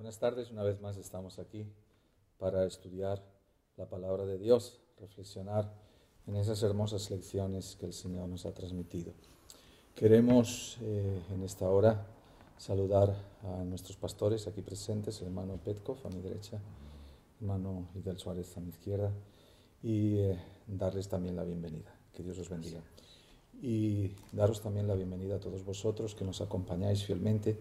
Buenas tardes, una vez más estamos aquí para estudiar la palabra de Dios, reflexionar en esas hermosas lecciones que el Señor nos ha transmitido. Queremos en esta hora saludar a nuestros pastores aquí presentes, el hermano Petkov a mi derecha, el hermano Idel Suárez a mi izquierda, y darles también la bienvenida. Que Dios os bendiga. Y daros también la bienvenida a todos vosotros que nos acompañáis fielmente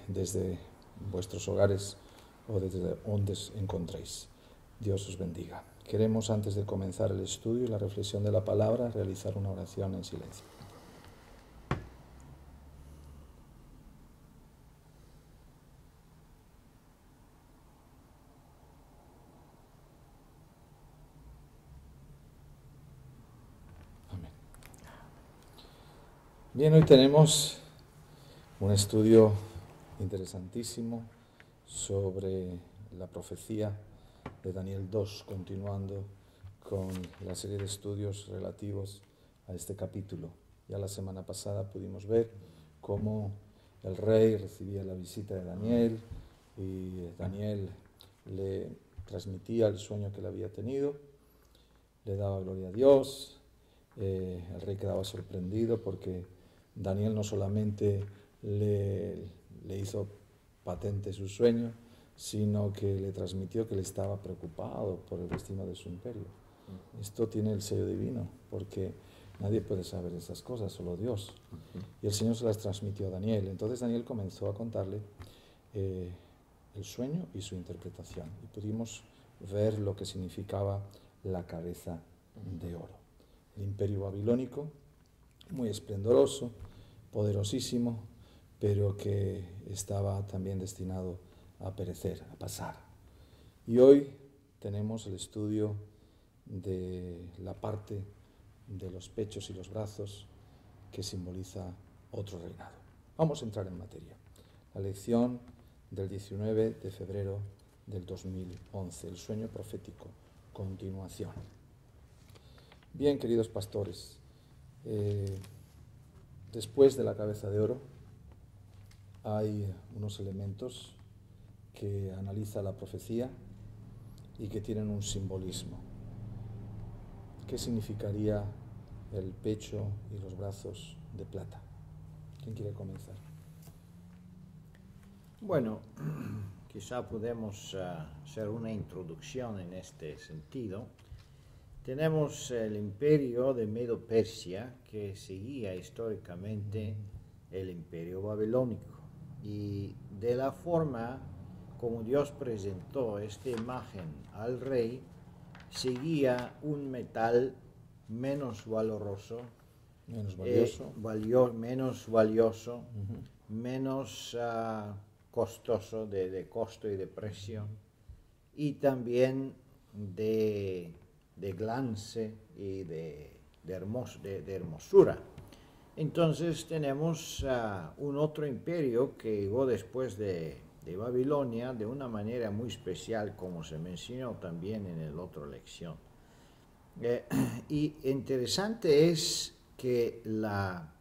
desde vuestros hogares o desde donde os encontréis. Dios os bendiga. Queremos, antes de comenzar el estudio y la reflexión de la palabra, realizar una oración en silencio. Amén. Bien, hoy tenemos un estudio interesantísimo sobre la profecía de Daniel 2, continuando con la serie de estudios relativos a este capítulo. Ya la semana pasada pudimos ver cómo el rey recibía la visita de Daniel y Daniel le transmitía el sueño que le había tenido, le daba gloria a Dios. El rey quedaba sorprendido porque Daniel no solamente le hizo patente su sueño, sino que le transmitió que él estaba preocupado por el destino de su imperio. Esto tiene el sello divino, porque nadie puede saber esas cosas, solo Dios. Y el Señor se las transmitió a Daniel. Entonces Daniel comenzó a contarle el sueño y su interpretación. Y pudimos ver lo que significaba la cabeza de oro. El imperio babilónico, muy esplendoroso, poderosísimo, pero que estaba también destinado a perecer, a pasar. Y hoy tenemos el estudio de la parte de los pechos y los brazos que simboliza otro reinado. Vamos a entrar en materia. La lección del 19 de febrero del 2011, el sueño profético, continuación. Bien, queridos pastores, después de la cabeza de oro hay unos elementos que analiza la profecía y que tienen un simbolismo. ¿Qué significaría el pecho y los brazos de plata? ¿Quién quiere comenzar? Bueno, quizá podemos hacer una introducción en este sentido. Tenemos el imperio de Medo-Persia que seguía históricamente el imperio babilónico, y de la forma como Dios presentó esta imagen al rey, seguía un metal menos valioso, menos costoso de costo y de precio, y también de glance y de hermosura. Entonces tenemos un otro imperio que llegó después de Babilonia de una manera muy especial, como se mencionó también en la otra lección. Y interesante es que la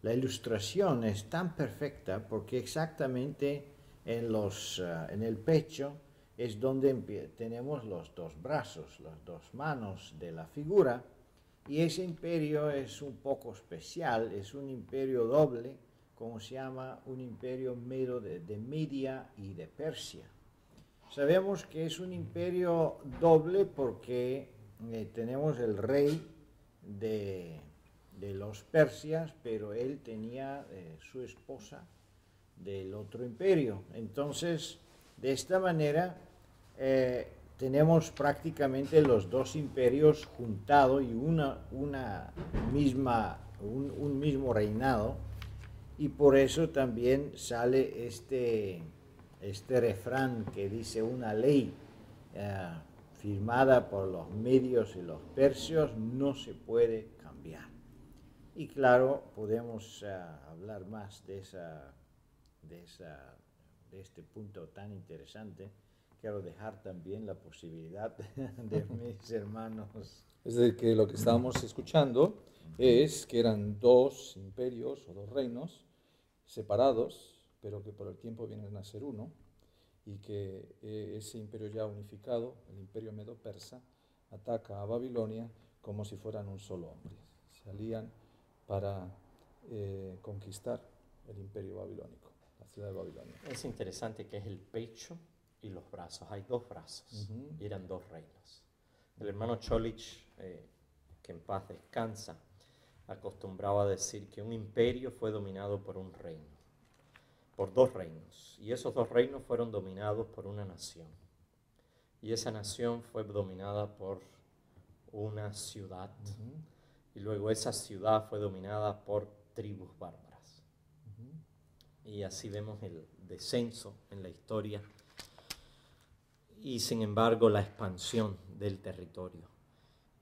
ilustración es tan perfecta porque exactamente en el pecho es donde tenemos los dos brazos, las dos manos de la figura, y ese imperio es un poco especial, es un imperio doble, como se llama un imperio medo de Media y de Persia. Sabemos que es un imperio doble porque tenemos el rey de los persias, pero él tenía su esposa del otro imperio. Entonces, de esta manera, tenemos prácticamente los dos imperios juntados y un mismo reinado, y por eso también sale este refrán que dice: una ley firmada por los medios y los persios no se puede cambiar. Y claro, podemos hablar más de este punto tan interesante. Quiero dejar también la posibilidad de mis hermanos. Es decir, que lo que estábamos escuchando es que eran dos imperios o dos reinos separados, pero que por el tiempo vienen a ser uno, y que ese imperio ya unificado, el imperio medo-persa, ataca a Babilonia como si fueran un solo hombre. Se alían para conquistar el imperio babilónico, la ciudad de Babilonia. Es interesante que es el pecho y los brazos. Hay dos brazos y eran dos reinos. El hermano Cholich, que en paz descansa, acostumbraba a decir que un imperio fue dominado por un reino, por dos reinos, y esos dos reinos fueron dominados por una nación, y esa nación fue dominada por una ciudad, y luego esa ciudad fue dominada por tribus bárbaras. Y así vemos el descenso en la historia y sin embargo la expansión del territorio.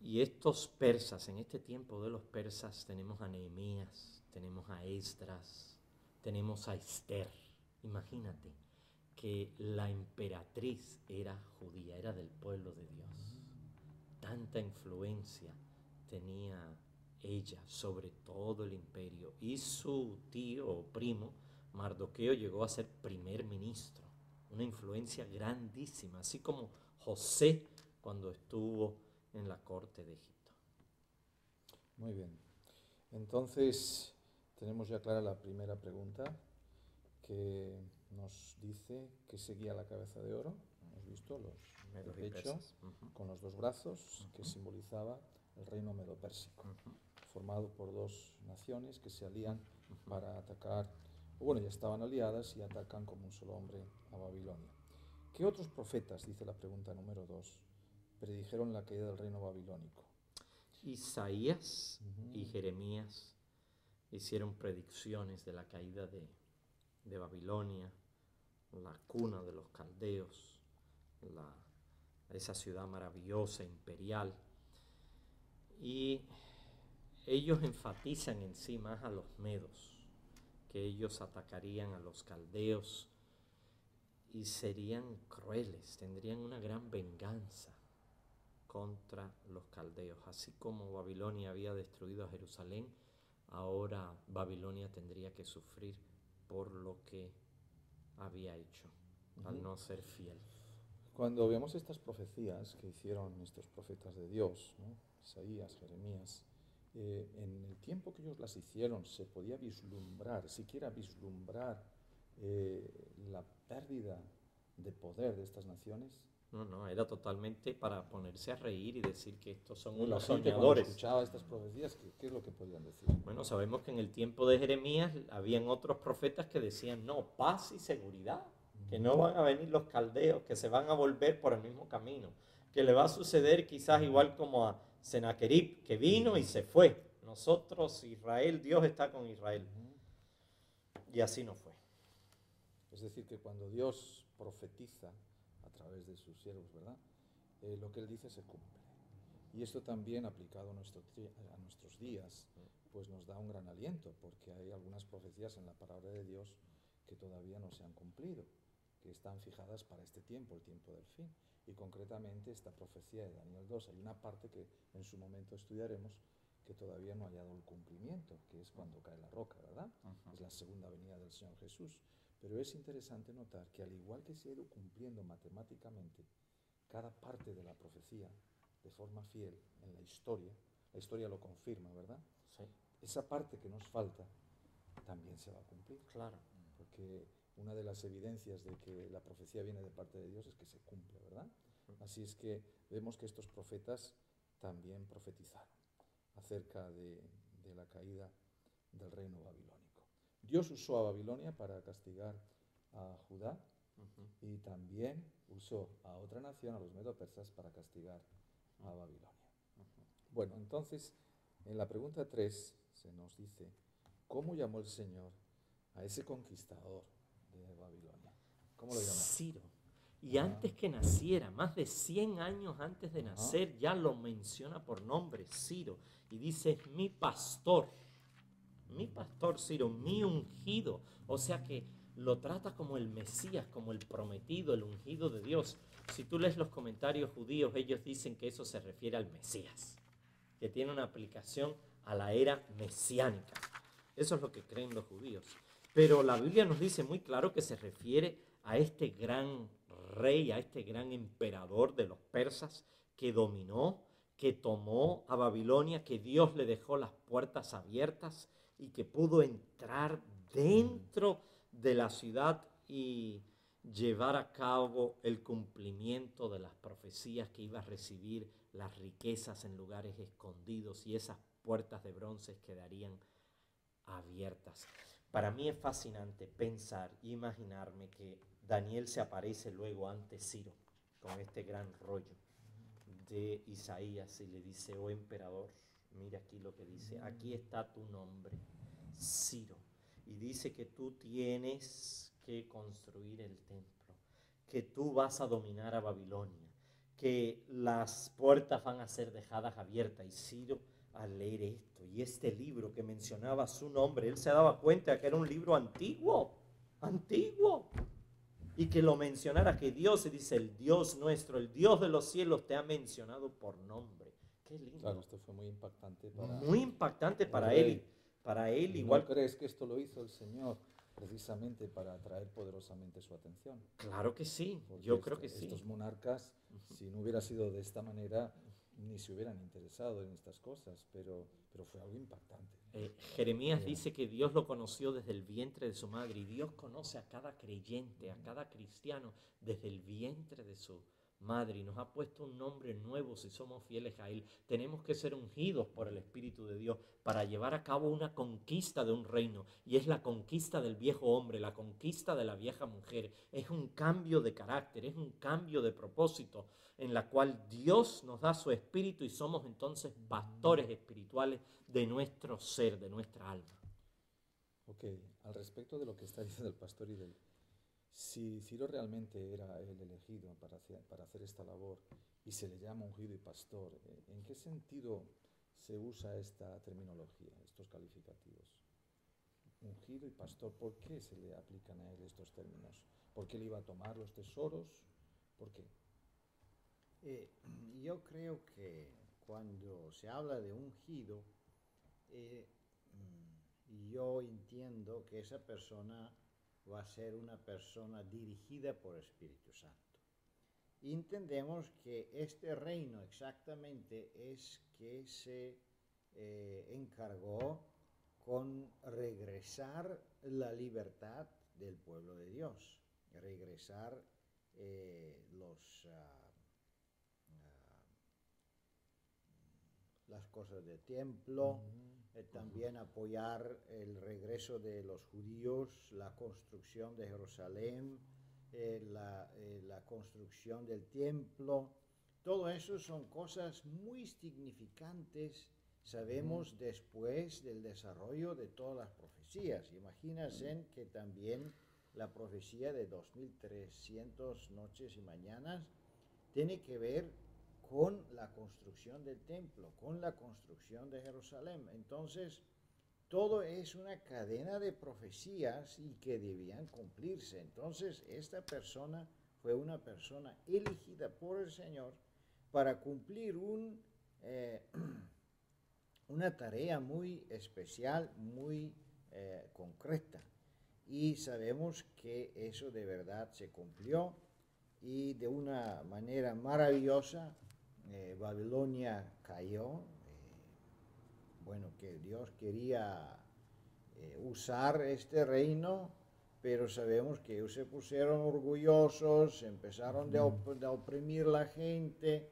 Y estos persas, en este tiempo de los persas, tenemos a Nehemías, tenemos a Esdras, tenemos a Esther. Imagínate que la emperatriz era judía, era del pueblo de Dios. Tanta influencia tenía ella sobre todo el imperio. Y su tío o primo, Mardoqueo, llegó a ser primer ministro. Una influencia grandísima, así como José cuando estuvo en la corte de Egipto. Muy bien. Entonces, tenemos ya clara la primera pregunta, que nos dice que seguía la cabeza de oro. Hemos visto el pecho con los dos brazos, que simbolizaba el reino medo-pérsico, formado por dos naciones que se alían para atacar, o bueno, ya estaban aliadas y atacan como un solo hombre a Babilonia. ¿Qué otros profetas, dice la pregunta número 2, predijeron la caída del reino babilónico? Isaías y Jeremías hicieron predicciones de la caída de Babilonia, la cuna de los caldeos, esa ciudad maravillosa, imperial. Y ellos enfatizan en sí más a los medos, que ellos atacarían a los caldeos y serían crueles, tendrían una gran venganza contra los caldeos. Así como Babilonia había destruido a Jerusalén, ahora Babilonia tendría que sufrir por lo que había hecho, al no ser fiel. Cuando vemos estas profecías que hicieron estos profetas de Dios, ¿no? Isaías, Jeremías, en el tiempo que ellos las hicieron, ¿se podía vislumbrar, siquiera vislumbrar la pérdida de poder de estas naciones? No, era totalmente para ponerse a reír y decir que estos son La unos gente soñadores. cuando escuchaba estas profecías, ¿qué es lo que podían decir? Bueno, sabemos que en el tiempo de Jeremías habían otros profetas que decían, no, paz y seguridad, que no van a venir los caldeos, que se van a volver por el mismo camino, que le va a suceder quizás igual como a Sennacherib, que vino y se fue. Nosotros, Israel, Dios está con Israel. Y así no fue. Es decir, que cuando Dios profetiza a través de sus siervos, ¿verdad? Lo que Él dice se cumple. Y esto también, aplicado a nuestros días, pues nos da un gran aliento, porque hay algunas profecías en la palabra de Dios que todavía no se han cumplido, que están fijadas para este tiempo, el tiempo del fin. Y concretamente esta profecía de Daniel 2, hay una parte que en su momento estudiaremos que todavía no ha hallado el cumplimiento, que es cuando cae la roca, ¿verdad? Es la segunda venida del Señor Jesús. Pero es interesante notar que al igual que se ha ido cumpliendo matemáticamente cada parte de la profecía de forma fiel en la historia lo confirma, ¿verdad? Sí. Esa parte que nos falta también se va a cumplir. Claro. Porque una de las evidencias de que la profecía viene de parte de Dios es que se cumple, ¿verdad? Así es que vemos que estos profetas también profetizaron acerca de la caída del reino babilónico. Dios usó a Babilonia para castigar a Judá y también usó a otra nación, a los medo-persas, para castigar a Babilonia. Bueno, entonces, en la pregunta 3 se nos dice, ¿cómo llamó el Señor a ese conquistador de Babilonia? ¿Cómo lo llamó? Ciro. Y antes que naciera, más de 100 años antes de nacer, ya lo menciona por nombre, Ciro. Y dice, mi pastor Ciro, mi ungido. O sea que lo trata como el Mesías, como el prometido, el ungido de Dios. Si tú lees los comentarios judíos, ellos dicen que eso se refiere al Mesías, que tiene una aplicación a la era mesiánica. Eso es lo que creen los judíos. Pero la Biblia nos dice muy claro que se refiere a este gran rey, a este gran emperador de los persas que dominó, que tomó a Babilonia, que Dios le dejó las puertas abiertas y que pudo entrar dentro de la ciudad y llevar a cabo el cumplimiento de las profecías, que iba a recibir las riquezas en lugares escondidos y esas puertas de bronce quedarían abiertas. Para mí es fascinante pensar e imaginarme que Daniel se aparece luego ante Ciro con este gran rollo de Isaías y le dice: oh emperador, mira aquí lo que dice, aquí está tu nombre, Ciro, y dice que tú tienes que construir el templo, que tú vas a dominar a Babilonia, que las puertas van a ser dejadas abiertas. Y Ciro, al leer esto y este libro que mencionaba su nombre, él se daba cuenta que era un libro antiguo, y que lo mencionara, que Dios, se dice, el Dios nuestro, el Dios de los cielos te ha mencionado por nombre. Qué lindo. Claro, esto fue muy impactante para rey. él ¿No igual. crees que esto lo hizo el Señor precisamente para atraer poderosamente su atención? Claro que sí, Porque yo creo que sí. estos monarcas, si no hubiera sido de esta manera, ni se hubieran interesado en estas cosas, pero fue algo impactante. Jeremías dice que Dios lo conoció desde el vientre de su madre, y Dios conoce a cada creyente, a cada cristiano desde el vientre de su madre, y nos ha puesto un nombre nuevo si somos fieles a Él. Tenemos que ser ungidos por el Espíritu de Dios para llevar a cabo una conquista de un reino, y es la conquista del viejo hombre, la conquista de la vieja mujer. Es un cambio de carácter, es un cambio de propósito, en la cual Dios nos da su Espíritu y somos entonces pastores espirituales de nuestro ser, de nuestra alma. Ok, al respecto de lo que está diciendo el pastor Idel, si Ciro realmente era el elegido para hacer esta labor y se le llama ungido y pastor, ¿en qué sentido se usa esta terminología, estos calificativos? Ungido y pastor, ¿por qué se le aplican a él estos términos? ¿Por qué él iba a tomar los tesoros? ¿Por qué? Yo creo que cuando se habla de ungido, yo entiendo que esa persona va a ser una persona dirigida por el Espíritu Santo. Y entendemos que este reino exactamente es que se encargó con regresar la libertad del pueblo de Dios, regresar las cosas del templo, también apoyar el regreso de los judíos, la construcción de Jerusalén, la construcción del templo. Todo eso son cosas muy significantes, sabemos, después del desarrollo de todas las profecías. Imagínense que también la profecía de 2300 noches y mañanas tiene que ver con la construcción del templo, con la construcción de Jerusalén. Entonces, todo es una cadena de profecías y que debían cumplirse. Entonces, esta persona fue una persona elegida por el Señor para cumplir una tarea muy especial, muy concreta. Y sabemos que eso de verdad se cumplió, y de una manera maravillosa. Babilonia cayó. Bueno, que Dios quería usar este reino, pero sabemos que ellos se pusieron orgullosos, empezaron de oprimir la gente.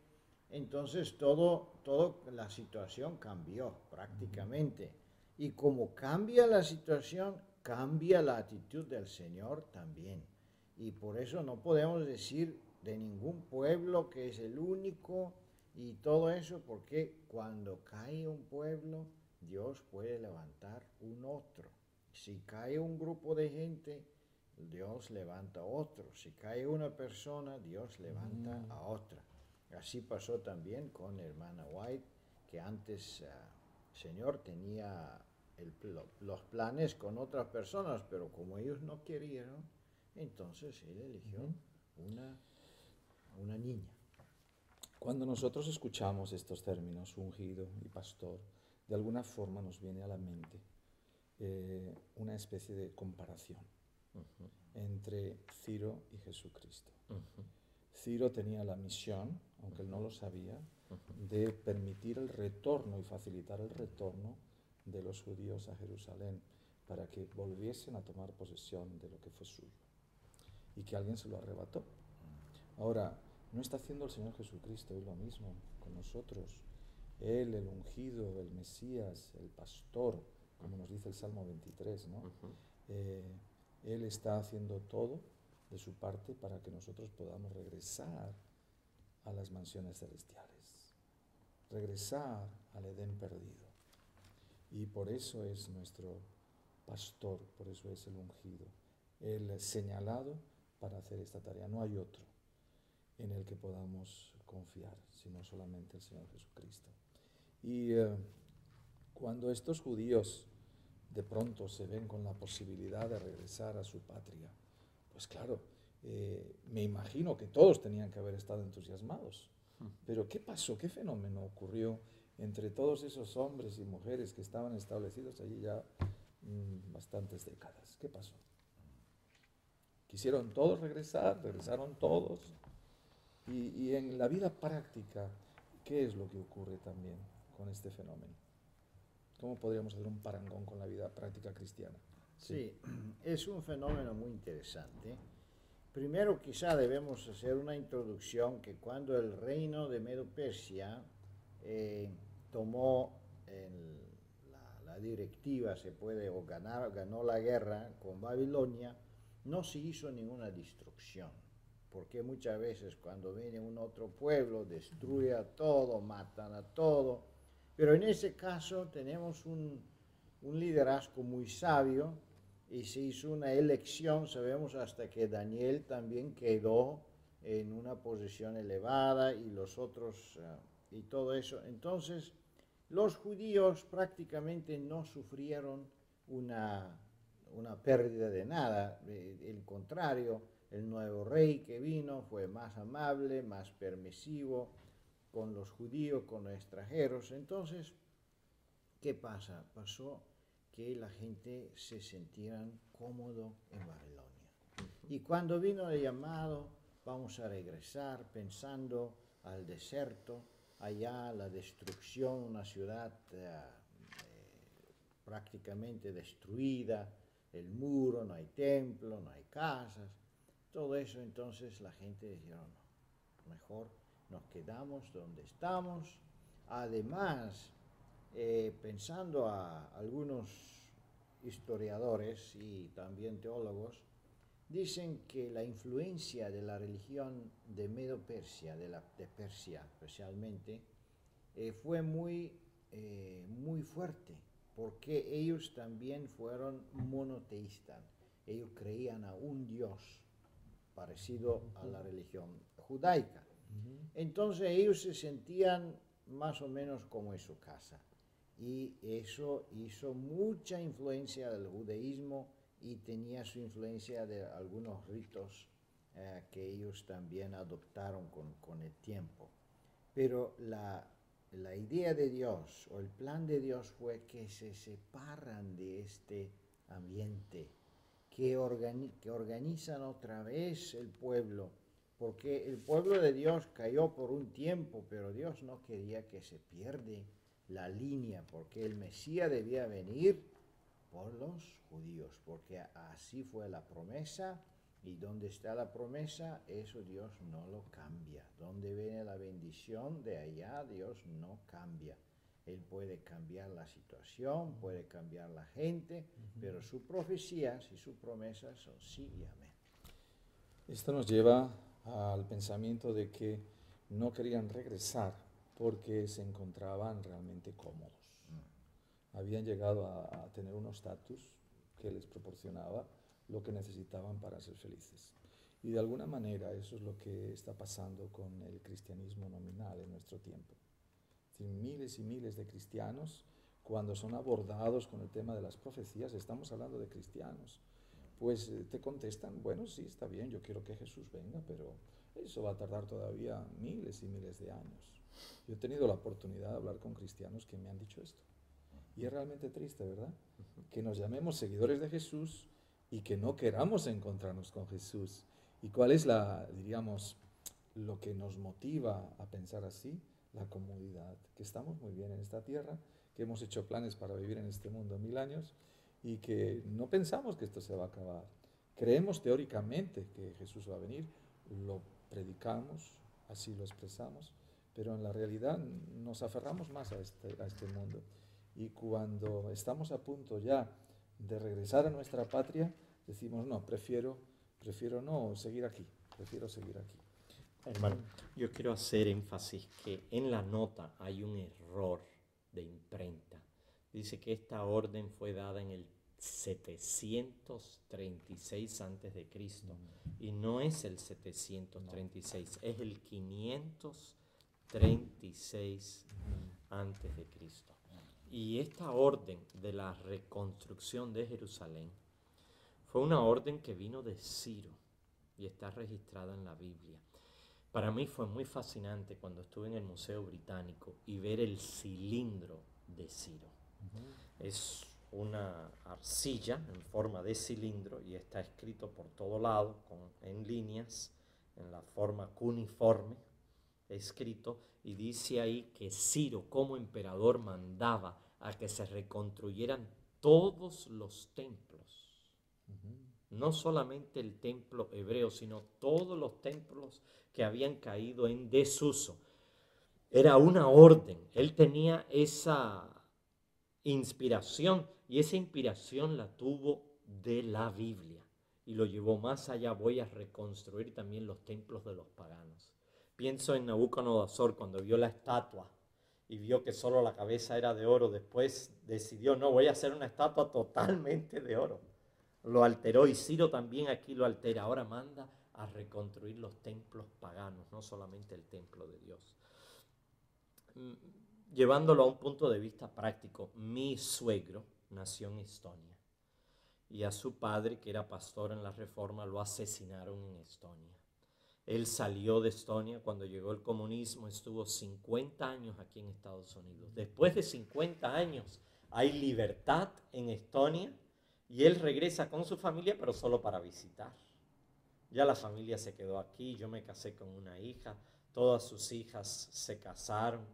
Entonces toda la situación cambió prácticamente. Y como cambia la situación, cambia la actitud del Señor también. Y por eso no podemos decir de ningún pueblo que es el único y todo eso, porque cuando cae un pueblo, Dios puede levantar un otro. Si cae un grupo de gente, Dios levanta otro. Si cae una persona, Dios levanta a otra. Así pasó también con hermana White, que antes Señor tenía los planes con otras personas, pero como ellos no querían, entonces Él eligió una niña. Cuando nosotros escuchamos estos términos, ungido y pastor, de alguna forma nos viene a la mente una especie de comparación Ujú, entre Ciro y Jesucristo. ujú, Ciro tenía la misión, aunque él no lo sabía, de permitir el retorno y facilitar el retorno de los judíos a Jerusalén para que volviesen a tomar posesión de lo que fue suyo y que alguien se lo arrebató. Ahora, ¿no está haciendo el Señor Jesucristo hoy lo mismo con nosotros? Él, el ungido, el Mesías, el pastor, como nos dice el Salmo 23, ¿no? ujú. Él está haciendo todo de su parte para que nosotros podamos regresar a las mansiones celestiales, regresar al Edén perdido. Y por eso es nuestro pastor, por eso es el ungido, el señalado para hacer esta tarea. No hay otro en el que podamos confiar, sino solamente el Señor Jesucristo. Y cuando estos judíos de pronto se ven con la posibilidad de regresar a su patria, pues claro, me imagino que todos tenían que haber estado entusiasmados. Pero ¿qué pasó? ¿Qué fenómeno ocurrió entre todos esos hombres y mujeres que estaban establecidos allí ya bastantes décadas? ¿Qué pasó? Quisieron todos regresar, regresaron todos. Y en la vida práctica, ¿qué es lo que ocurre también con este fenómeno? ¿Cómo podríamos hacer un parangón con la vida práctica cristiana? Sí, es un fenómeno muy interesante. Primero quizá debemos hacer una introducción que cuando el reino de Medo-Persia tomó la directiva, se puede, o ganó la guerra con Babilonia, no se hizo ninguna destrucción, porque muchas veces cuando viene un otro pueblo destruye a todo, matan a todo, pero en ese caso tenemos un liderazgo muy sabio y se hizo una elección, sabemos hasta que Daniel también quedó en una posición elevada y los otros y todo eso. Entonces, los judíos prácticamente no sufrieron una pérdida de nada, el contrario, el nuevo rey que vino fue más amable, más permisivo con los judíos, con los extranjeros. Entonces, ¿qué pasa? Pasó que la gente se sintieran cómodo en Babilonia. Y cuando vino el llamado, vamos a regresar pensando al desierto, allá la destrucción, una ciudad prácticamente destruida, el muro, no hay templo, no hay casas, todo eso. Entonces la gente dijeron, no, mejor nos quedamos donde estamos. Además, pensando a algunos historiadores y también teólogos, dicen que la influencia de la religión de Medo-Persia, de Persia especialmente, fue muy fuerte, porque ellos también fueron monoteístas. Ellos creían a un Dios parecido a la religión judaica. Entonces ellos se sentían más o menos como en su casa. Y eso hizo mucha influencia del judaísmo y tenía su influencia de algunos ritos que ellos también adoptaron con el tiempo. Pero la idea de Dios o el plan de Dios fue que se separan de este ambiente, que organizan otra vez el pueblo, porque el pueblo de Dios cayó por un tiempo, pero Dios no quería que se pierda la línea, porque el Mesías debía venir por los judíos, porque así fue la promesa, y donde está la promesa, eso Dios no lo cambia. Donde viene la bendición, de allá Dios no cambia. Él puede cambiar la situación, puede cambiar la gente, pero sus profecías y sus promesas son sí y amén. Esto nos lleva al pensamiento de que no querían regresar porque se encontraban realmente cómodos. Habían llegado a tener un estatus que les proporcionaba lo que necesitaban para ser felices. Y de alguna manera eso es lo que está pasando con el cristianismo nominal en nuestro tiempo. Es decir, miles y miles de cristianos, cuando son abordados con el tema de las profecías, estamos hablando de cristianos, pues te contestan, bueno, sí, está bien, yo quiero que Jesús venga, pero eso va a tardar todavía miles y miles de años. Yo he tenido la oportunidad de hablar con cristianos que me han dicho esto. Y es realmente triste, ¿verdad? Que nos llamemos seguidores de Jesús y que no queramos encontrarnos con Jesús. ¿Y cuál es diríamos, lo que nos motiva a pensar así? La comodidad, que estamos muy bien en esta tierra, que hemos hecho planes para vivir en este mundo 1000 años y que no pensamos que esto se va a acabar. Creemos teóricamente que Jesús va a venir, lo predicamos, así lo expresamos, pero en la realidad nos aferramos más a este mundo. Y cuando estamos a punto ya de regresar a nuestra patria, decimos, no, prefiero no seguir aquí, prefiero seguir aquí. Hermano, yo quiero hacer énfasis que en la nota hay un error de imprenta. Dice que esta orden fue dada en el 736 antes de Cristo y no es el 736, es el 536 antes de Cristo. Y esta orden de la reconstrucción de Jerusalén fue una orden que vino de Ciro y está registrada en la Biblia. Para mí fue muy fascinante cuando estuve en el Museo Británico y ver el cilindro de Ciro. Es una arcilla en forma de cilindro y está escrito por todo lado en líneas, en la forma cuneiforme, escrito, y dice ahí que Ciro como emperador mandaba a que se reconstruyeran todos los templos. No solamente el templo hebreo, sino todos los templos que habían caído en desuso. Era una orden. Él tenía esa inspiración y esa inspiración la tuvo de la Biblia y lo llevó más allá. Voy a reconstruir también los templos de los paganos. Pienso en Nabucodonosor cuando vio la estatua y vio que solo la cabeza era de oro. Después decidió, no, voy a hacer una estatua totalmente de oro. Lo alteró y Ciro también aquí lo altera. Ahora manda a reconstruir los templos paganos, no solamente el templo de Dios. Llevándolo a un punto de vista práctico, mi suegro nació en Estonia y a su padre, que era pastor en la Reforma, lo asesinaron en Estonia. Él salió de Estonia cuando llegó el comunismo, estuvo 50 años aquí en Estados Unidos. Después de 50 años hay libertad en Estonia y él regresa con su familia, pero solo para visitar. Ya la familia se quedó aquí, yo me casé con una hija, todas sus hijas se casaron,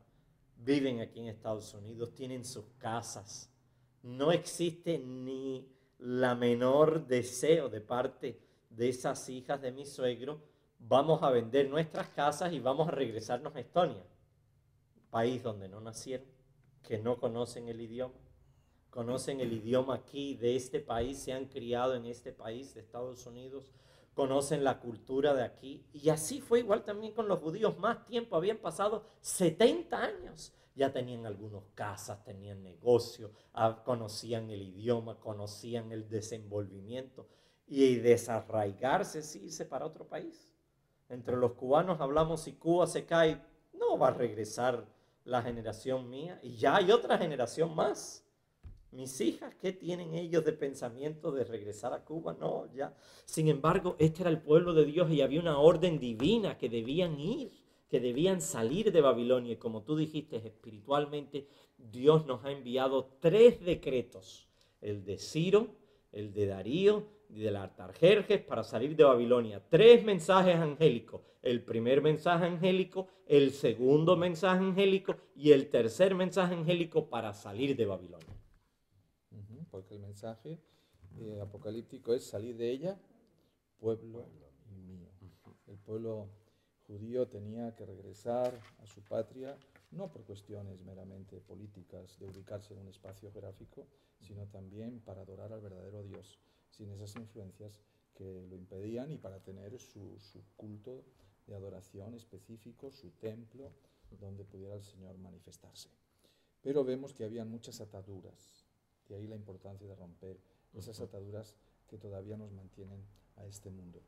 viven aquí en Estados Unidos, tienen sus casas. No existe ni la menor deseo de parte de esas hijas de mi suegro, vamos a vender nuestras casas y vamos a regresarnos a Estonia, país donde no nacieron, que no conocen el idioma aquí de este país, se han criado en este país de Estados Unidos, conocen la cultura de aquí. Y así fue igual también con los judíos. Más tiempo, habían pasado 70 años. Ya tenían algunas casas, tenían negocio, conocían el idioma, conocían el desenvolvimiento. Y desarraigarse, sí, irse para otro país. Entre los cubanos hablamos, si Cuba se cae, no va a regresar la generación mía. Y ya hay otra generación más. Mis hijas, ¿qué tienen ellos de pensamiento de regresar a Cuba? No, ya. Sin embargo, este era el pueblo de Dios y había una orden divina que debían ir, que debían salir de Babilonia. Y como tú dijiste, espiritualmente, Dios nos ha enviado 3 decretos. El de Ciro, el de Darío y del Artajerjes para salir de Babilonia. 3 mensajes angélicos. El primer mensaje angélico, el segundo mensaje angélico y el tercer mensaje angélico para salir de Babilonia. Porque el mensaje apocalíptico es salir de ella, pueblo mío. El pueblo judío tenía que regresar a su patria, no por cuestiones meramente políticas de ubicarse en un espacio geográfico, sino también para adorar al verdadero Dios, sin esas influencias que lo impedían, y para tener su culto de adoración específico, su templo, donde pudiera el Señor manifestarse. Pero vemos que habían muchas ataduras. De ahí la importancia de romper esas ataduras que todavía nos mantienen a este mundo.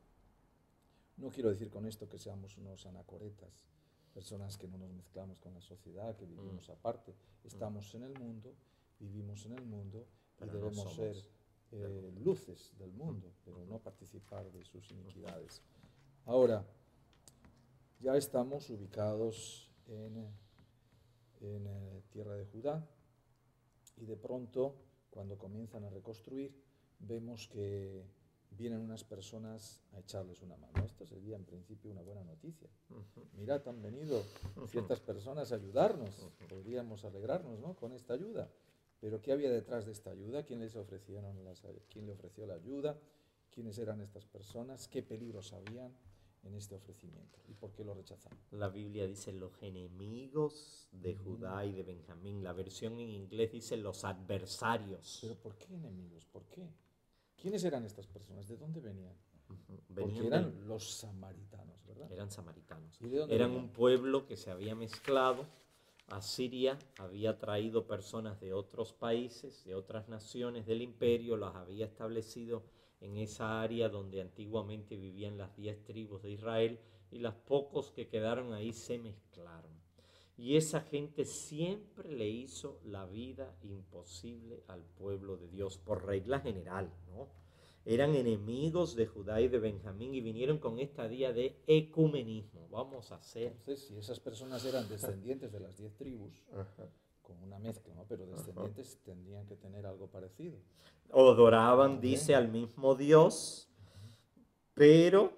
No quiero decir con esto que seamos unos anacoretas, personas que no nos mezclamos con la sociedad, que vivimos aparte. Estamos en el mundo, vivimos en el mundo y debemos ser luces del mundo, pero no participar de sus iniquidades. Ahora, ya estamos ubicados en tierra de Judá. Y de pronto, cuando comienzan a reconstruir, vemos que vienen unas personas a echarles una mano. Esto sería en principio una buena noticia. Mirad, han venido ciertas personas a ayudarnos. Podríamos alegrarnos, ¿no?, con esta ayuda. Pero ¿qué había detrás de esta ayuda? ¿Quién le ofreció la ayuda? ¿Quiénes eran estas personas? ¿Qué peligros habían en este ofrecimiento? ¿Y por qué lo rechazaron? La Biblia dice los enemigos de Judá y de Benjamín. La versión en inglés dice los adversarios. ¿Pero por qué enemigos? ¿Por qué? ¿Quiénes eran estas personas? ¿De dónde venían? Venían Porque eran los samaritanos, ¿verdad? Eran samaritanos. ¿Y de dónde Eran venían? un pueblo que se había mezclado. Asiria había traído personas de otros países, de otras naciones del imperio, las había establecido en esa área donde antiguamente vivían las 10 tribus de Israel, y los pocos que quedaron ahí se mezclaron. Y esa gente siempre le hizo la vida imposible al pueblo de Dios, por regla general, ¿no? Eran enemigos de Judá y de Benjamín y vinieron con esta idea de ecumenismo. Vamos a hacer... Entonces, si esas personas eran descendientes de las 10 tribus, con una mezcla, ¿no?, pero descendientes tendrían que tener algo parecido. O adoraban, dice, al mismo Dios, pero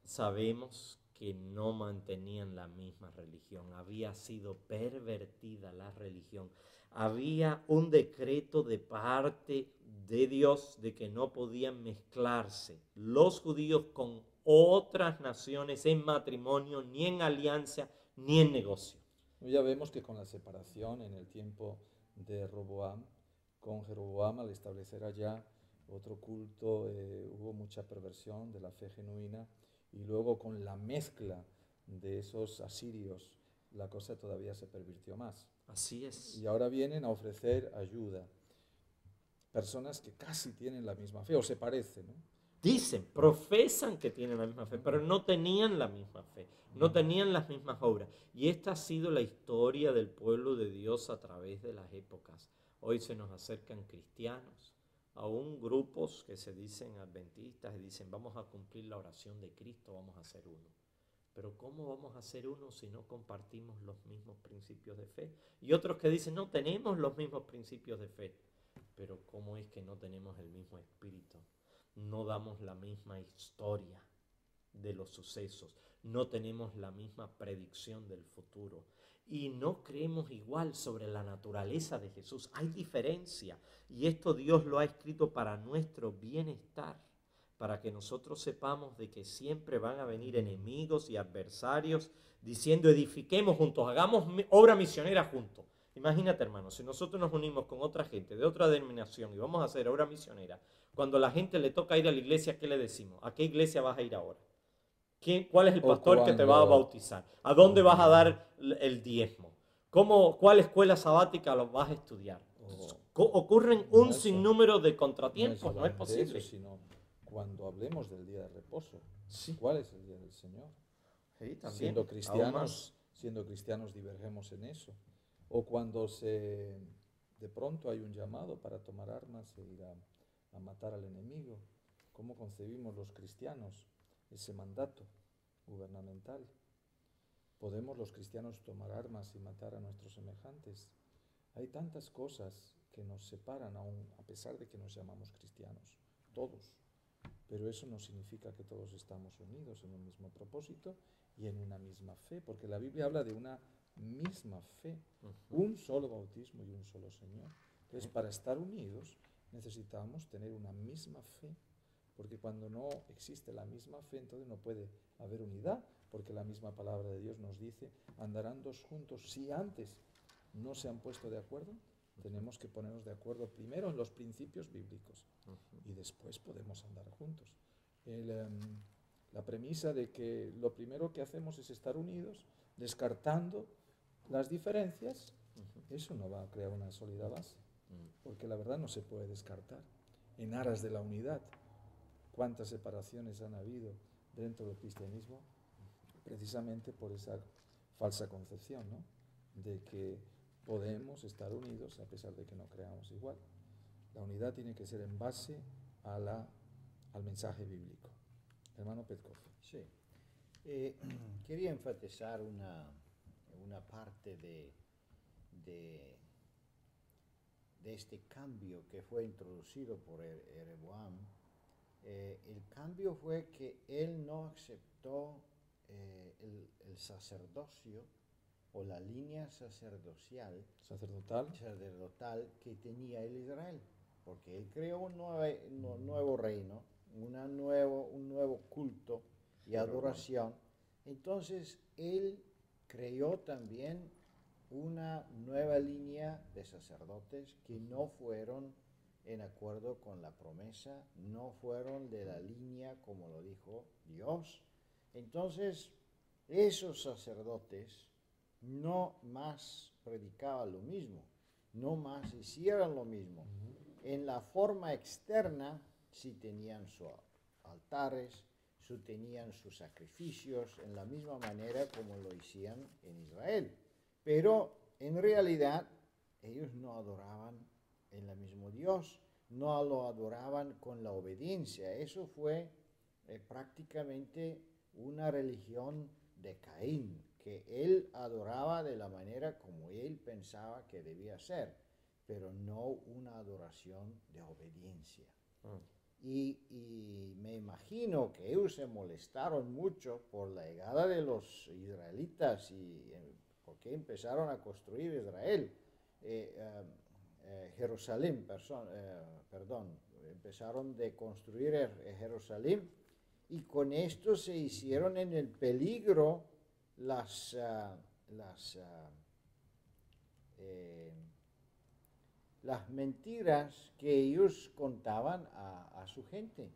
sabemos que no mantenían la misma religión. Había sido pervertida la religión. Había un decreto de parte de Dios de que no podían mezclarse los judíos con otras naciones en matrimonio, ni en alianza, ni en negocio. Ya vemos que con la separación en el tiempo de Roboam, con Jeroboam, al establecer allá otro culto, hubo mucha perversión de la fe genuina, y luego con la mezcla de esos asirios, la cosa todavía se pervirtió más. Así es. Y ahora vienen a ofrecer ayuda. Personas que casi tienen la misma fe, o se parecen, ¿no? Dicen, profesan que tienen la misma fe, pero no tenían la misma fe, no tenían las mismas obras. Y esta ha sido la historia del pueblo de Dios a través de las épocas. Hoy se nos acercan cristianos, aún grupos que se dicen adventistas y dicen, vamos a cumplir la oración de Cristo, vamos a ser uno. Pero ¿cómo vamos a ser uno si no compartimos los mismos principios de fe? Y otros que dicen, no tenemos los mismos principios de fe. Pero ¿cómo es que no tenemos el mismo espíritu? No damos la misma historia de los sucesos, no tenemos la misma predicción del futuro y no creemos igual sobre la naturaleza de Jesús. Hay diferencia, y esto Dios lo ha escrito para nuestro bienestar, para que nosotros sepamos de que siempre van a venir enemigos y adversarios diciendo, edifiquemos juntos, hagamos obra misionera juntos. Imagínate, hermano, si nosotros nos unimos con otra gente de otra denominación y vamos a hacer obra misionera, cuando a la gente le toca ir a la iglesia, ¿qué le decimos? ¿A qué iglesia vas a ir ahora? ¿Cuál es el pastor que te va a bautizar? ¿A dónde vas a dar el diezmo? ¿Cuál escuela sabática lo vas a estudiar? Ocurren un sinnúmero de contratiempos, no es posible. Eso, sino cuando hablemos del día de reposo. Sí. ¿Cuál es el día del Señor? Sí, también. Siendo cristianos divergemos en eso. O cuando de pronto hay un llamado para tomar armas e ir a matar al enemigo. ¿Cómo concebimos los cristianos ese mandato gubernamental? ¿Podemos los cristianos tomar armas y matar a nuestros semejantes? Hay tantas cosas que nos separan aún, a pesar de que nos llamamos cristianos, todos. Pero eso no significa que todos estamos unidos en un mismo propósito y en una misma fe, porque la Biblia habla de una misma fe, un solo bautismo y un solo Señor. Entonces, para estar unidos necesitamos tener una misma fe, porque cuando no existe la misma fe, entonces no puede haber unidad, porque la misma palabra de Dios nos dice, andarán dos juntos si antes no se han puesto de acuerdo. Tenemos que ponernos de acuerdo primero en los principios bíblicos y después podemos andar juntos. La premisa de que lo primero que hacemos es estar unidos, descartando las diferencias, eso no va a crear una sólida base, porque la verdad no se puede descartar en aras de la unidad. ¿Cuántas separaciones han habido dentro del cristianismo? Precisamente por esa falsa concepción, ¿no?, de que podemos estar unidos a pesar de que no creamos igual. La unidad tiene que ser en base al mensaje bíblico. Hermano Petkov. Sí. Quería enfatizar una parte de este cambio que fue introducido por Jeroboam, el cambio fue que él no aceptó el sacerdocio o la línea sacerdotal que tenía el Israel, porque él creó un nuevo reino, un nuevo culto y adoración. Entonces él creó también una nueva línea de sacerdotes que no fueron en acuerdo con la promesa, no fueron de la línea como lo dijo Dios. Entonces esos sacerdotes no más predicaban lo mismo, no más hicieron lo mismo. En la forma externa sí tenían sus altares, tenían sus sacrificios en la misma manera como lo hacían en Israel. Pero en realidad ellos no adoraban en el mismo Dios, no lo adoraban con la obediencia. Eso fue prácticamente una religión de Caín, que él adoraba de la manera como él pensaba que debía ser, pero no una adoración de obediencia. Y me imagino que ellos se molestaron mucho por la llegada de los israelitas y porque empezaron a construir Israel, Jerusalén, perdón, empezaron de construir Jerusalén y con esto se hicieron en el peligro las mentiras que ellos contaban a su gente.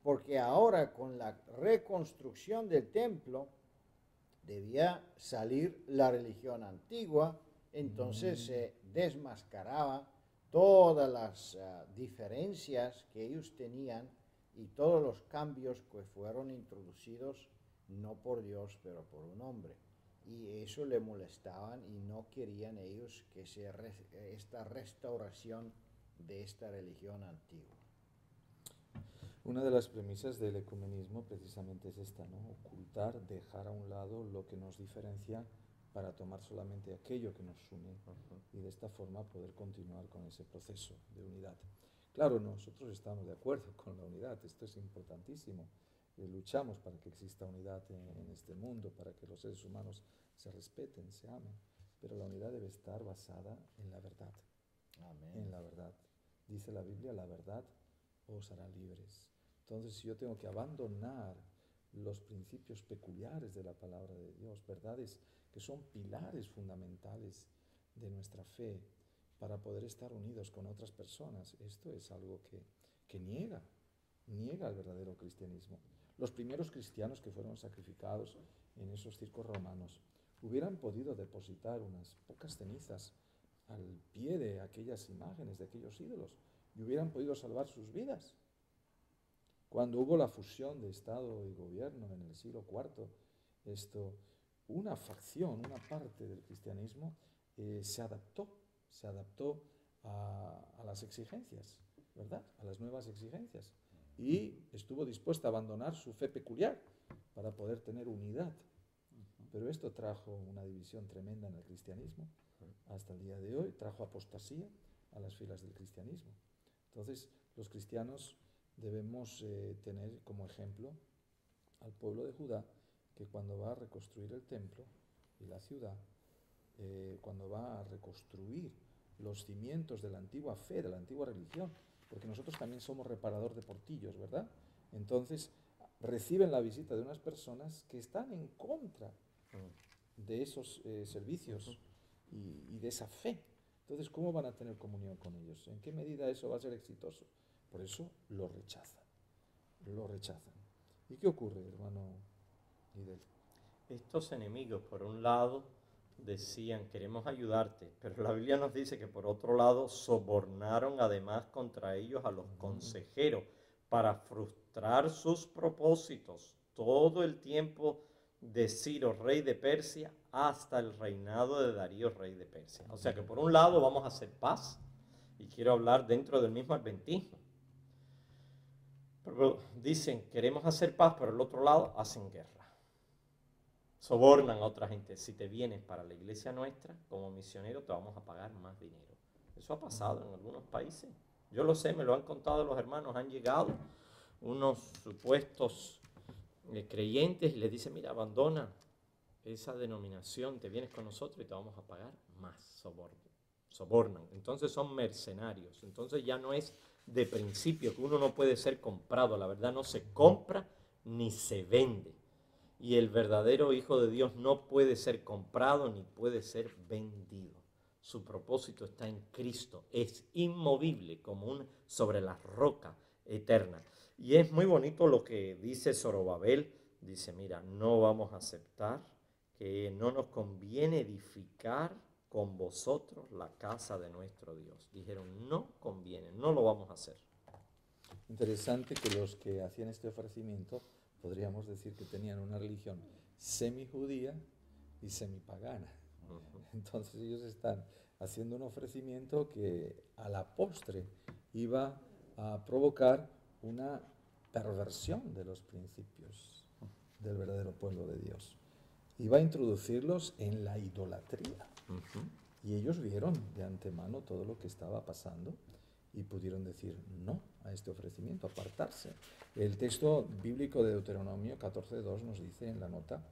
Porque ahora con la reconstrucción del templo debía salir la religión antigua, entonces se desmascaraba todas las diferencias que ellos tenían y todos los cambios que fueron introducidos no por Dios, pero por un hombre. Y eso le molestaban y no querían ellos que esta restauración de esta religión antigua. Una de las premisas del ecumenismo precisamente es esta, ¿no? Ocultar, dejar a un lado lo que nos diferencia para tomar solamente aquello que nos une y de esta forma poder continuar con ese proceso de unidad. Claro, nosotros estamos de acuerdo con la unidad, esto es importantísimo. Luchamos para que exista unidad en este mundo, para que los seres humanos se respeten, se amen, pero la unidad debe estar basada en la verdad. Amén. En la verdad. Dice la Biblia, la verdad os hará libres. Entonces, si yo tengo que abandonar los principios peculiares de la palabra de Dios, verdades que son pilares fundamentales de nuestra fe para poder estar unidos con otras personas, esto es algo que niega el verdadero cristianismo. Los primeros cristianos que fueron sacrificados en esos circos romanos hubieran podido depositar unas pocas cenizas al pie de aquellas imágenes, de aquellos ídolos, y hubieran podido salvar sus vidas. Cuando hubo la fusión de Estado y gobierno en el siglo IV, una facción, una parte del cristianismo se adaptó a las exigencias, ¿verdad? A las nuevas exigencias. Y estuvo dispuesta a abandonar su fe peculiar para poder tener unidad. Pero esto trajo una división tremenda en el cristianismo hasta el día de hoy, trajo apostasía a las filas del cristianismo. Entonces, los cristianos debemos tener como ejemplo al pueblo de Judá, que cuando va a reconstruir el templo y la ciudad, cuando va a reconstruir los cimientos de la antigua fe, de la antigua religión, porque nosotros también somos reparador de portillos, ¿verdad? Entonces, reciben la visita de unas personas que están en contra de esos servicios y de esa fe. Entonces, ¿cómo van a tener comunión con ellos? ¿En qué medida eso va a ser exitoso? Por eso lo rechazan. ¿Y qué ocurre, hermano Lidel? Estos enemigos, por un lado, decían, queremos ayudarte, pero la Biblia nos dice que por otro lado sobornaron además contra ellos a los consejeros para frustrar sus propósitos todo el tiempo de Ciro, rey de Persia, hasta el reinado de Darío, rey de Persia. O sea que por un lado vamos a hacer paz, y quiero hablar dentro del mismo adventismo. Pero dicen, queremos hacer paz, pero al otro lado hacen guerra. Sobornan a otra gente. Si te vienes para la iglesia nuestra como misionero, te vamos a pagar más dinero. Eso ha pasado en algunos países. Yo lo sé, me lo han contado los hermanos, han llegado unos supuestos creyentes y les dicen, mira, abandona esa denominación, te vienes con nosotros y te vamos a pagar más, sobornan. Entonces son mercenarios. Entonces ya no es de principio que uno no puede ser comprado. La verdad no se compra ni se vende. Y el verdadero Hijo de Dios no puede ser comprado ni puede ser vendido. Su propósito está en Cristo. Es inmovible como sobre la roca eterna. Y es muy bonito lo que dice Zorobabel. Dice, mira, no vamos a aceptar que no nos conviene edificar con vosotros la casa de nuestro Dios. Dijeron, no conviene, no lo vamos a hacer. Interesante que los que hacían este ofrecimiento, podríamos decir que tenían una religión semijudía y semipagana. Entonces ellos están haciendo un ofrecimiento que a la postre iba a provocar una perversión de los principios del verdadero pueblo de Dios. Iba a introducirlos en la idolatría. Y ellos vieron de antemano todo lo que estaba pasando y pudieron decir no a este ofrecimiento, apartarse. El texto bíblico de Deuteronomio 14:2 nos dice en la nota,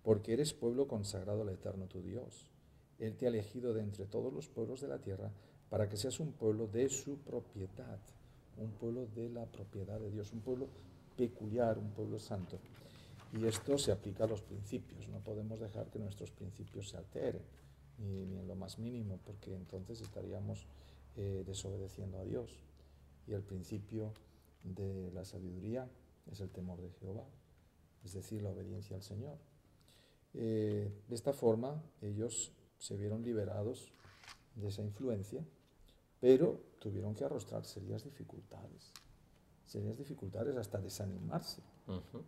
porque eres pueblo consagrado al Eterno tu Dios. Él te ha elegido de entre todos los pueblos de la tierra para que seas un pueblo de su propiedad, un pueblo de la propiedad de Dios, un pueblo peculiar, un pueblo santo. Y esto se aplica a los principios. No podemos dejar que nuestros principios se alteren, ni en lo más mínimo, porque entonces estaríamos desobedeciendo a Dios. Y el principio de la sabiduría es el temor de Jehová, es decir, la obediencia al Señor. De esta forma, ellos se vieron liberados de esa influencia, pero tuvieron que arrostrar serias dificultades hasta desanimarse.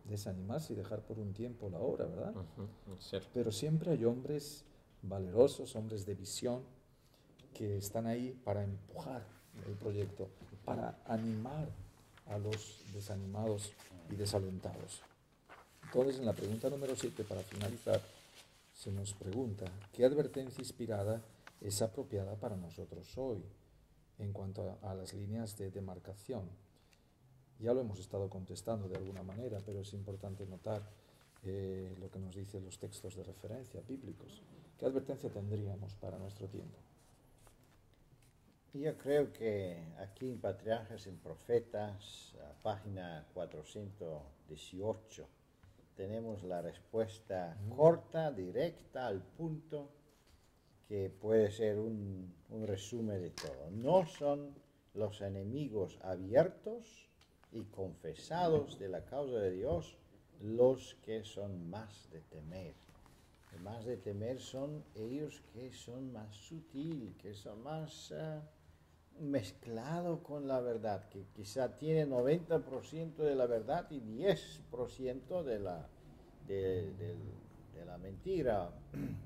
Desanimarse y dejar por un tiempo la obra, ¿verdad? Pero siempre hay hombres valerosos, hombres de visión, que están ahí para empujar el proyecto, para animar a los desanimados y desalentados. Entonces, en la pregunta número 7, para finalizar, se nos pregunta, ¿qué advertencia inspirada es apropiada para nosotros hoy en cuanto a las líneas de demarcación? Ya lo hemos estado contestando de alguna manera, pero es importante notar lo que nos dicen los textos de referencia bíblicos. ¿Qué advertencia tendríamos para nuestro tiempo? Yo creo que aquí en Patriarcas y Profetas, página 418, tenemos la respuesta corta, directa, al punto, que puede ser un resumen de todo. No son los enemigos abiertos y confesados de la causa de Dios los que son más de temer. Más de temer son ellos que son más sutil, que son más mezclados con la verdad, que quizá tienen 90% de la verdad y 10% de la mentira.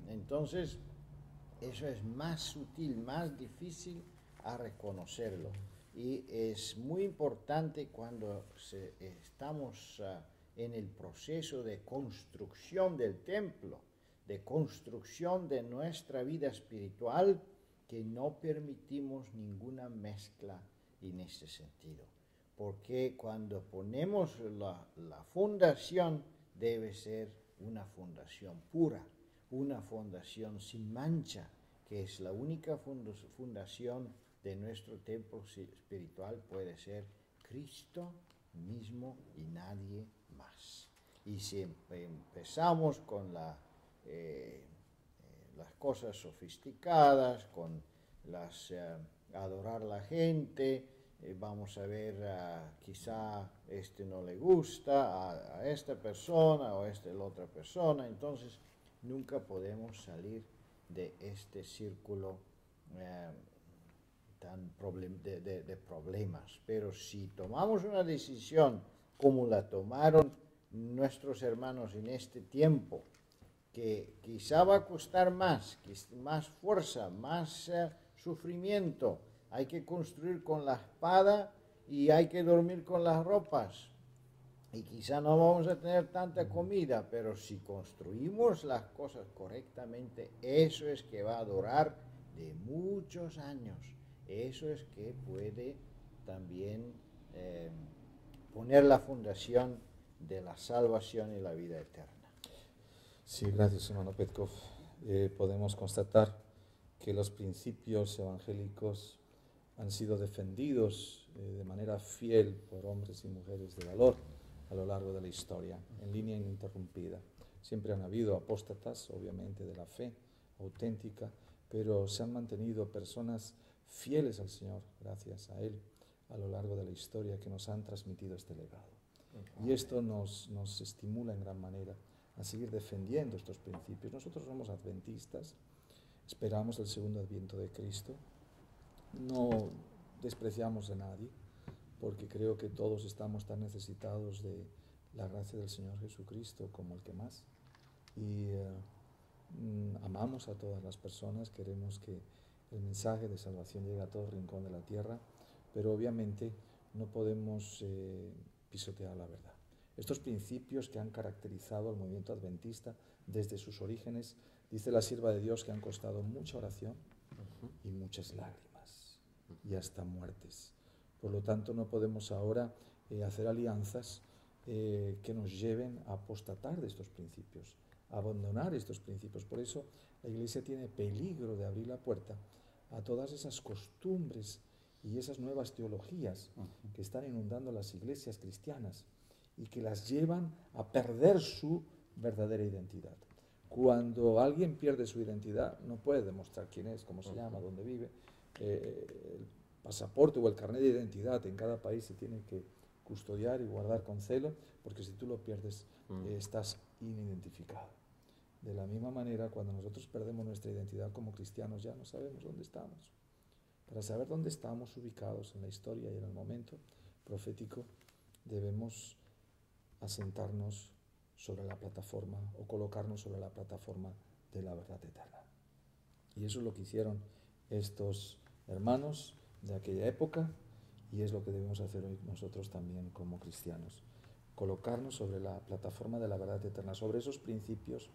Entonces, eso es más sutil, más difícil a reconocerlo. Y es muy importante cuando estamos en el proceso de construcción del templo, de construcción de nuestra vida espiritual, que no permitimos ninguna mezcla en ese sentido. Porque cuando ponemos la fundación, debe ser una fundación pura, una fundación sin mancha, que es la única fundación de nuestro templo espiritual, puede ser Cristo mismo y nadie más. Y si empezamos con las cosas sofisticadas, con adorar a la gente, vamos a ver, quizá no le gusta a esta persona o la otra persona, entonces nunca podemos salir de este círculo de problemas. Pero si tomamos una decisión como la tomaron nuestros hermanos en este tiempo, que quizá va a costar más fuerza, más sufrimiento, hay que construir con la espada y hay que dormir con las ropas, y quizá no vamos a tener tanta comida, pero si construimos las cosas correctamente, eso es que va a durar de muchos años eso es que puede también poner la fundación de la salvación y la vida eterna. Sí, gracias, hermano Petkov. Podemos constatar que los principios evangélicos han sido defendidos de manera fiel por hombres y mujeres de valor a lo largo de la historia, en línea ininterrumpida. Siempre han habido apóstatas, obviamente, de la fe auténtica, pero se han mantenido personas fieles al Señor, gracias a Él, a lo largo de la historia, que nos han transmitido este legado. Y esto nos estimula en gran manera a seguir defendiendo estos principios. Nosotros somos adventistas, esperamos el segundo adviento de Cristo, no despreciamos a nadie, porque creo que todos estamos tan necesitados de la gracia del Señor Jesucristo como el que más. Y amamos a todas las personas, queremos que el mensaje de salvación llegue a todo rincón de la tierra, pero obviamente no podemos pisotear la verdad. Estos principios que han caracterizado al movimiento adventista desde sus orígenes, dice la sierva de Dios, que han costado mucha oración y muchas lágrimas y hasta muertes. Por lo tanto, no podemos ahora hacer alianzas que nos lleven a apostatar de estos principios, a abandonar estos principios. Por eso la Iglesia tiene peligro de abrir la puerta a todas esas costumbres y esas nuevas teologías que están inundando las iglesias cristianas y que las llevan a perder su verdadera identidad. Cuando alguien pierde su identidad, no puede demostrar quién es, cómo se llama, dónde vive. El pasaporte o el carnet de identidad en cada país se tiene que custodiar y guardar con celo, porque si tú lo pierdes, estás inidentificado. De la misma manera, cuando nosotros perdemos nuestra identidad como cristianos, ya no sabemos dónde estamos. Para saber dónde estamos ubicados en la historia y en el momento profético, debemos asentarnos sobre la plataforma o colocarnos sobre la plataforma de la verdad eterna. Y eso es lo que hicieron estos hermanos de aquella época, y es lo que debemos hacer hoy nosotros también como cristianos. Colocarnos sobre la plataforma de la verdad eterna, sobre esos principios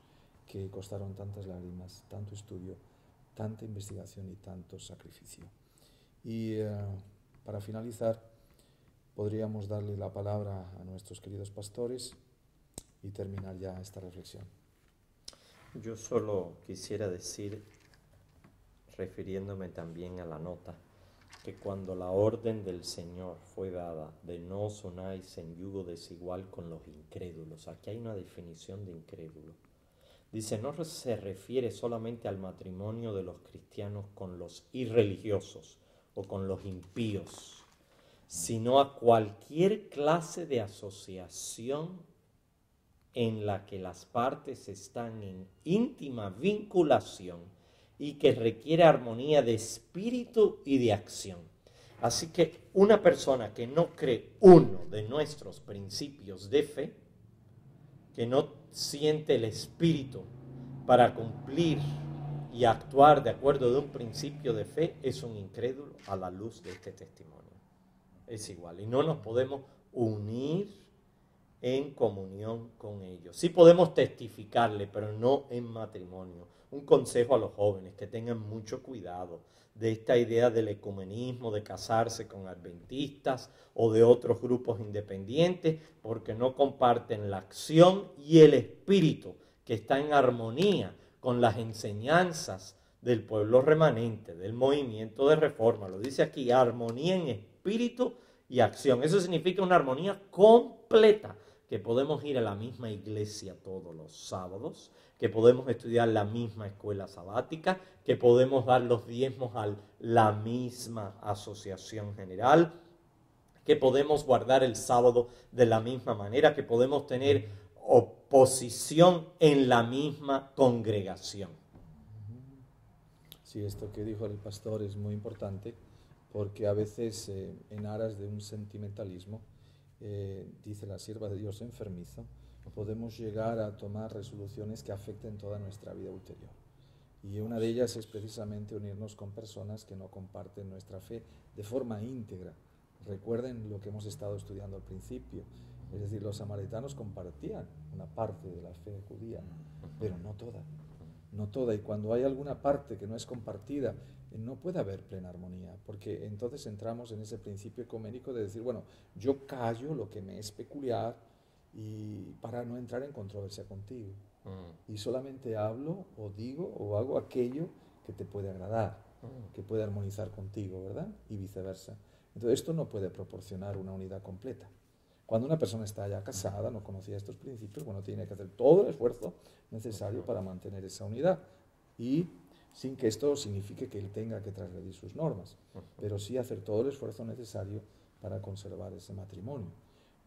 que costaron tantas lágrimas, tanto estudio, tanta investigación y tanto sacrificio. Y para finalizar, podríamos darle la palabra a nuestros queridos pastores y terminar ya esta reflexión. Yo solo quisiera decir, refiriéndome también a la nota, que cuando la orden del Señor fue dada de no os unáis en yugo desigual con los incrédulos, aquí hay una definición de incrédulo. Dice, no se refiere solamente al matrimonio de los cristianos con los irreligiosos o con los impíos, sino a cualquier clase de asociación en la que las partes están en íntima vinculación y que requiere armonía de espíritu y de acción. Así que una persona que no cree uno de nuestros principios de fe, que no siente el espíritu para cumplir y actuar de acuerdo de un principio de fe, es un incrédulo a la luz de este testimonio. Es igual, y no nos podemos unir en comunión con ellos. Sí podemos testificarle, pero no en matrimonio. Un consejo a los jóvenes, que tengan mucho cuidado de esta idea del ecumenismo, de casarse con adventistas o de otros grupos independientes, porque no comparten la acción y el espíritu que está en armonía con las enseñanzas del pueblo remanente, del movimiento de reforma. Lo dice aquí, armonía en espíritu y acción. Eso significa una armonía completa, que podemos ir a la misma iglesia todos los sábados, que podemos estudiar la misma escuela sabática, que podemos dar los diezmos a la misma asociación general, que podemos guardar el sábado de la misma manera, que podemos tener oposición en la misma congregación. Sí, esto que dijo el pastor es muy importante, porque a veces en aras de un sentimentalismo, dice la sierva de Dios enfermizo, podemos llegar a tomar resoluciones que afecten toda nuestra vida ulterior. Y una de ellas es precisamente unirnos con personas que no comparten nuestra fe de forma íntegra. Recuerden lo que hemos estado estudiando al principio, es decir, los samaritanos compartían una parte de la fe judía, pero no toda. no toda. Y cuando hay alguna parte que no es compartida, no puede haber plena armonía, porque entonces entramos en ese principio ecuménico de decir, bueno, yo callo lo que me es peculiar y para no entrar en controversia contigo. Y solamente hablo o digo o hago aquello que te puede agradar, que puede armonizar contigo, ¿verdad? Y viceversa. Entonces esto no puede proporcionar una unidad completa. Cuando una persona está ya casada, no conocía estos principios, bueno, tiene que hacer todo el esfuerzo necesario para mantener esa unidad. Y sin que esto signifique que él tenga que transgredir sus normas, pero sí hacer todo el esfuerzo necesario para conservar ese matrimonio.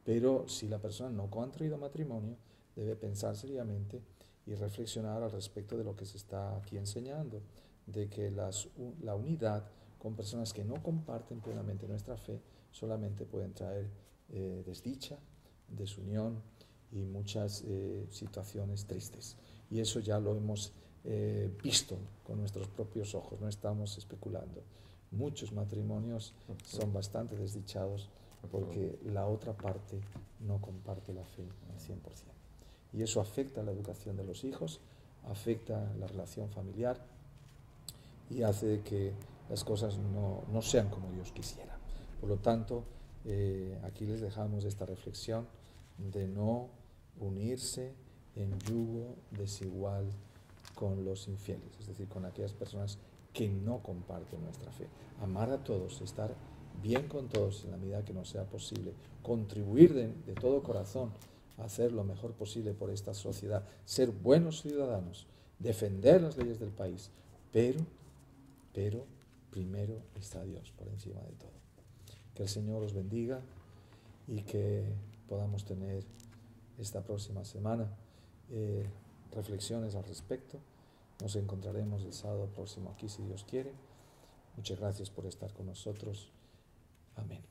Pero si la persona no ha contraído matrimonio, debe pensar seriamente y reflexionar al respecto de lo que se está aquí enseñando, de que la unidad con personas que no comparten plenamente nuestra fe solamente pueden traer desdicha, desunión y muchas situaciones tristes. Y eso ya lo hemos visto con nuestros propios ojos, no estamos especulando. Muchos matrimonios son bastante desdichados porque la otra parte no comparte la fe al 100%. Y eso afecta la educación de los hijos, afecta la relación familiar y hace que las cosas no sean como Dios quisiera. Por lo tanto, aquí les dejamos esta reflexión de no unirse en yugo desigual con los infieles, es decir, con aquellas personas que no comparten nuestra fe. Amar a todos, estar bien con todos en la medida que nos sea posible, contribuir de todo corazón a hacer lo mejor posible por esta sociedad, ser buenos ciudadanos, defender las leyes del país, pero primero está Dios por encima de todo. Que el Señor os bendiga y que podamos tener esta próxima semana reflexiones al respecto. Nos encontraremos el sábado próximo aquí, si Dios quiere. Muchas gracias por estar con nosotros. Amén.